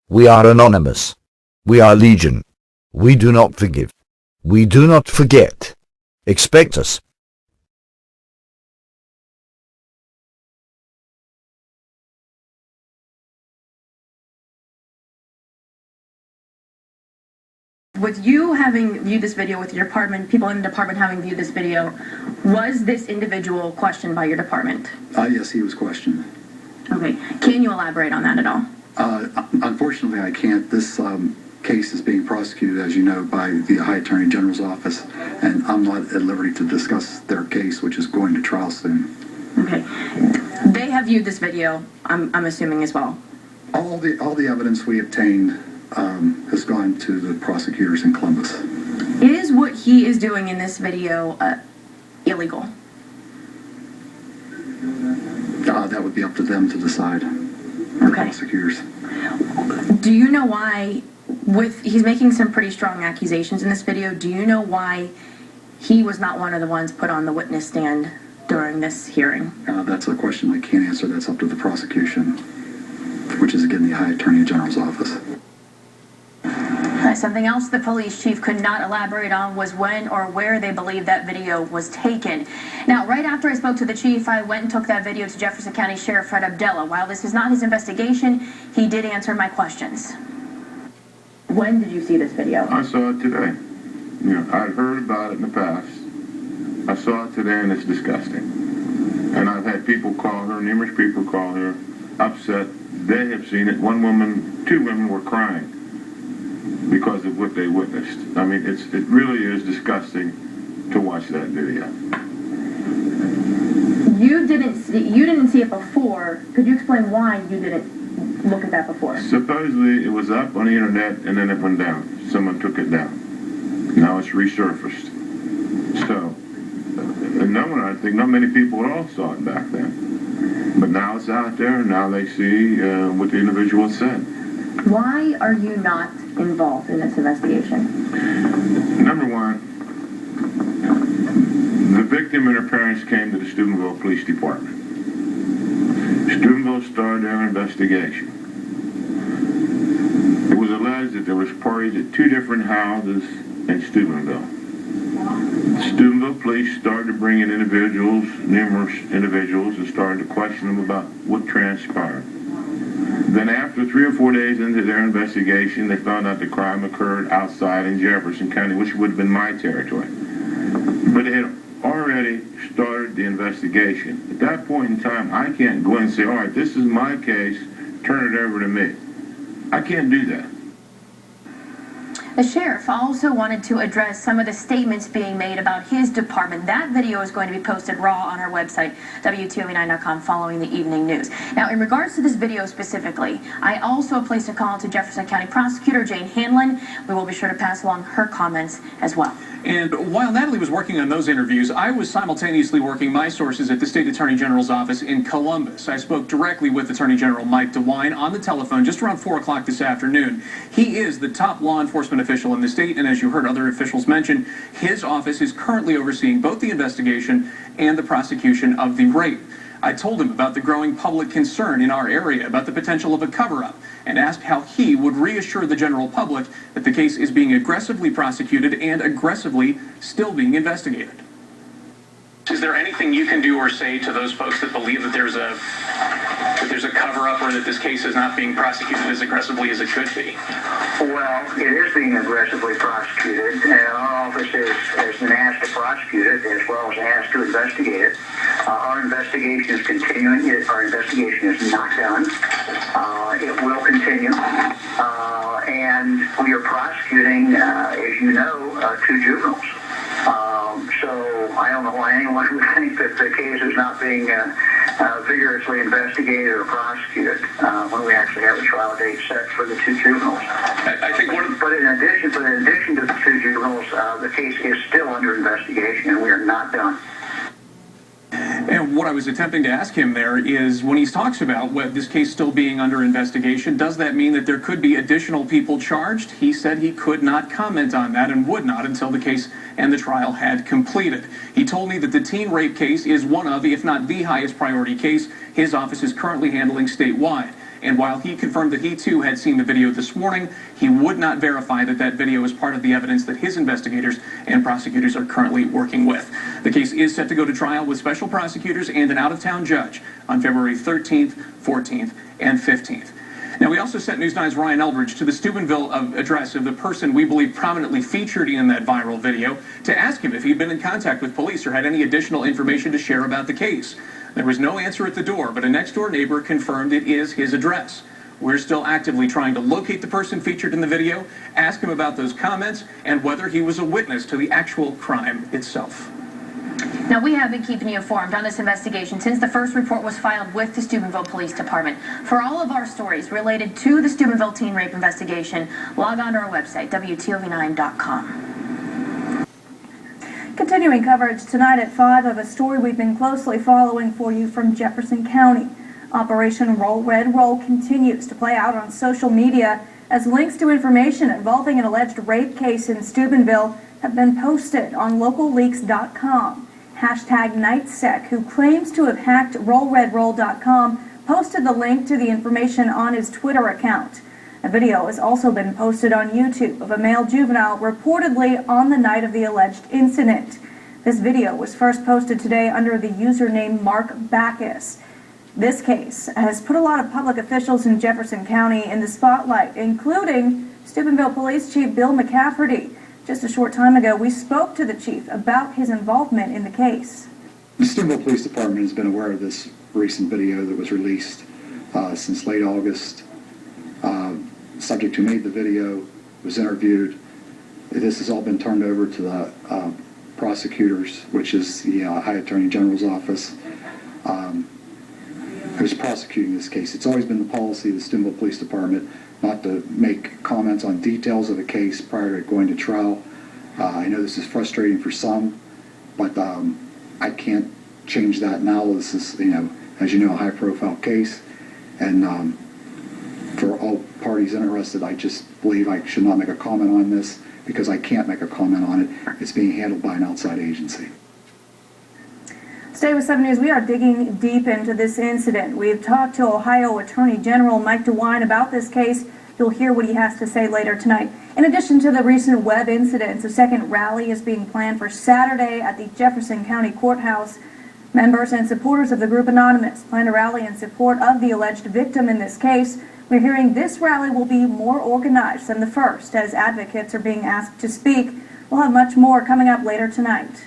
We are anonymous. We are legion. We do not forgive. We do not forget. Expect us. With you having viewed this video, with your department, people in the department having viewed this video, was this individual questioned by your department? Yes, he was questioned. Okay. Can you elaborate on that at all? Unfortunately, I can't. This case is being prosecuted, as you know, by the High Attorney General's office, and I'm not at liberty to discuss their case, which is going to trial soon. Okay. They have viewed this video, I'm assuming, as well. All the evidence we obtained has gone to the prosecutors in Columbus. Is what he is doing in this video illegal? That would be up to them to decide. The prosecutors. Do you know why, he's making some pretty strong accusations in this video, do you know why he was not one of the ones put on the witness stand during this hearing? That's a question I can't answer. That's up to the prosecution, which is, again, the High Attorney General's office. Something else the police chief could not elaborate on was when or where they believe that video was taken. Now, right after I spoke to the chief, I went and took that video to Jefferson County Sheriff Fred Abdullah. While this is not his investigation, he did answer my questions. When did you see this video? I saw it today. You know, I'd heard about it in the past. I saw it today, and it's disgusting. And I've had people call her, numerous people call her, upset. They have seen it. Two women were crying because of what they witnessed. I mean, it really is disgusting to watch that video. You didn't see it before. Could you explain why you didn't look at that before? Supposedly it was up on the internet and then it went down. Someone took it down. Now it's resurfaced. So, I think not many people at all saw it back then. But now it's out there, and now they see what the individual said. Why are you not involved in this investigation? Number one, the victim and her parents came to the Steubenville Police Department. Steubenville started their investigation. It was alleged that there was parties at two different houses in Steubenville. Steubenville police started to bring in numerous individuals, and started to question them about what transpired. Then after 3 or 4 days into their investigation, they found out the crime occurred outside in Jefferson County, which would have been my territory. But they had already started the investigation. At that point in time, I can't go in and say, all right, this is my case, turn it over to me. I can't do that. The sheriff also wanted to address some of the statements being made about his department. That video is going to be posted raw on our website, WTOV9.com, following the evening news. Now, in regards to this video specifically, I also placed a call to Jefferson County Prosecutor Jane Hanlon. We will be sure to pass along her comments as well. And while Natalie was working on those interviews, I was simultaneously working my sources at the State Attorney General's office in Columbus. I spoke directly with Attorney General Mike DeWine on the telephone just around 4 o'clock this afternoon. He is the top law enforcement official in the state, and as you heard other officials mention, his office is currently overseeing both the investigation and the prosecution of the rape. I told him about the growing public concern in our area about the potential of a cover-up, and asked how he would reassure the general public that the case is being aggressively prosecuted and aggressively still being investigated. Is there anything you can do or say to those folks that believe that there's a cover-up, or that this case is not being prosecuted as aggressively as it could be? Well, it is being aggressively prosecuted, and our office has been asked to prosecute it as well as asked to investigate it. Our investigation is continuing. Our investigation is not done. It will continue. And we are prosecuting, as you know, 2 juveniles. So I don't know why anyone would think that the case is not being vigorously investigated or prosecuted when we actually have a trial date set for the 2 juveniles. But in addition to the 2 juveniles, the case is still under investigation, and we are not done. And what I was attempting to ask him there is, when he talks about this case still being under investigation, does that mean that there could be additional people charged? He said he could not comment on that and would not until the case and the trial had completed. He told me that the teen rape case is one of, if not the highest priority case his office is currently handling statewide. And while he confirmed that he too had seen the video this morning, he would not verify that that video is part of the evidence that his investigators and prosecutors are currently working with. The case is set to go to trial with special prosecutors and an out-of-town judge on February 13th, 14th, and 15th. Now, we also sent News 9's Ryan Eldridge to the Steubenville address of the person we believe prominently featured in that viral video to ask him if he'd been in contact with police or had any additional information to share about the case. There was no answer at the door, but a next-door neighbor confirmed it is his address. We're still actively trying to locate the person featured in the video, ask him about those comments, and whether he was a witness to the actual crime itself. Now, we have been keeping you informed on this investigation since the first report was filed with the Steubenville Police Department. For all of our stories related to the Steubenville teen rape investigation, log on to our website, WTOV9.com. Continuing coverage tonight at 5 of a story we've been closely following for you from Jefferson County. Operation Roll Red Roll continues to play out on social media as links to information involving an alleged rape case in Steubenville have been posted on localleaks.com. Hashtag Nightsec, who claims to have hacked RollRedRoll.com, posted the link to the information on his Twitter account. A video has also been posted on YouTube of a male juvenile reportedly on the night of the alleged incident. This video was first posted today under the username Mark Backus. This case has put a lot of public officials in Jefferson County in the spotlight, including Steubenville Police Chief Bill McCafferty. Just a short time ago, we spoke to the chief about his involvement in the case. The Steubenville Police Department has been aware of this recent video that was released since late August. The subject who made the video was interviewed. This has all been turned over to the prosecutors, which is the High Attorney General's office, who's prosecuting this case. It's always been the policy of the Steubenville Police Department not to make comments on details of a case prior to going to trial. I know this is frustrating for some, but I can't change that now. This is, as you know, a high-profile case, and for all parties interested, I just believe I should not make a comment on this because I can't make a comment on it. It's being handled by an outside agency. Stay with 7 News. We are digging deep into this incident. We've talked to Ohio Attorney General Mike DeWine about this case. You'll hear what he has to say later tonight. In addition to the recent web incidents, a second rally is being planned for Saturday at the Jefferson County Courthouse. Members and supporters of the group Anonymous plan to rally in support of the alleged victim in this case. We're hearing this rally will be more organized than the first, as advocates are being asked to speak. We'll have much more coming up later tonight.